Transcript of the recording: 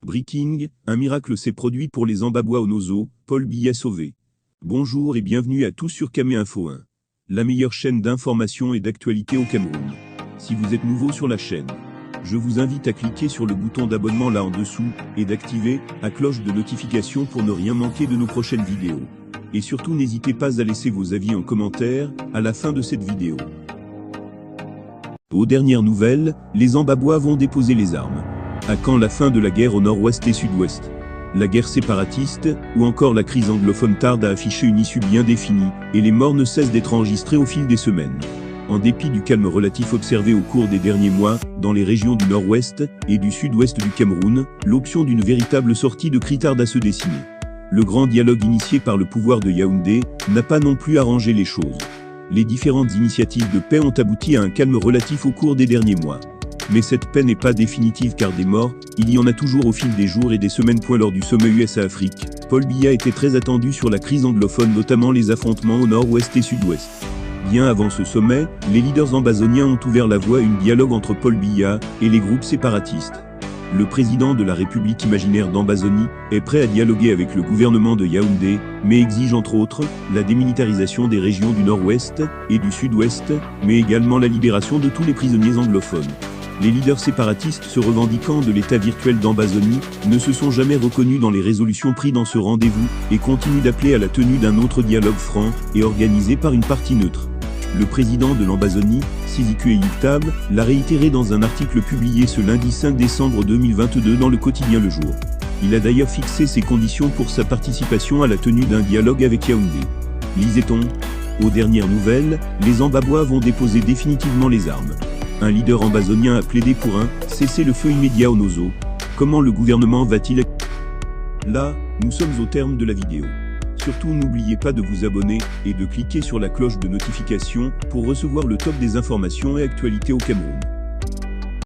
Breaking, un miracle s'est produit pour les Ambabwa au Nozo, Paul Biya sauvé. Bonjour et bienvenue à tous sur Camé Info 1. La meilleure chaîne d'information et d'actualité au Cameroun. Si vous êtes nouveau sur la chaîne, je vous invite à cliquer sur le bouton d'abonnement là en dessous, et d'activer la cloche de notification pour ne rien manquer de nos prochaines vidéos. Et surtout n'hésitez pas à laisser vos avis en commentaire, à la fin de cette vidéo. Aux dernières nouvelles, les Ambabwa vont déposer les armes. À quand la fin de la guerre au nord-ouest et sud-ouest? La guerre séparatiste, ou encore la crise anglophone tarde à afficher une issue bien définie, et les morts ne cessent d'être enregistrés au fil des semaines. En dépit du calme relatif observé au cours des derniers mois, dans les régions du nord-ouest et du sud-ouest du Cameroun, l'option d'une véritable sortie de cri tarde à se dessiner. Le grand dialogue initié par le pouvoir de Yaoundé n'a pas non plus arrangé les choses. Les différentes initiatives de paix ont abouti à un calme relatif au cours des derniers mois. Mais cette paix n'est pas définitive car des morts, il y en a toujours au fil des jours et des semaines. Lors du sommet USA-Afrique, Paul Biya était très attendu sur la crise anglophone, notamment les affrontements au nord-ouest et sud-ouest. Bien avant ce sommet, les leaders ambazoniens ont ouvert la voie à un dialogue entre Paul Biya et les groupes séparatistes. Le président de la République imaginaire d'Ambazonie est prêt à dialoguer avec le gouvernement de Yaoundé, mais exige entre autres la démilitarisation des régions du nord-ouest et du sud-ouest, mais également la libération de tous les prisonniers anglophones. Les leaders séparatistes se revendiquant de l'état virtuel d'Ambazonie ne se sont jamais reconnus dans les résolutions prises dans ce rendez-vous et continuent d'appeler à la tenue d'un autre dialogue franc et organisé par une partie neutre. Le président de l'Ambazonie, Sizikwe Yitab, l'a réitéré dans un article publié ce lundi 5 décembre 2022 dans le quotidien Le Jour. Il a d'ailleurs fixé ses conditions pour sa participation à la tenue d'un dialogue avec Yaoundé. Lisait-on ? Aux dernières nouvelles, les Ambabwa vont déposer définitivement les armes. Un leader ambazonien a plaidé pour un cessez-le-feu immédiat au Nozo. Comment le gouvernement va-t-il... Là, nous sommes au terme de la vidéo. Surtout n'oubliez pas de vous abonner et de cliquer sur la cloche de notification pour recevoir le top des informations et actualités au Cameroun.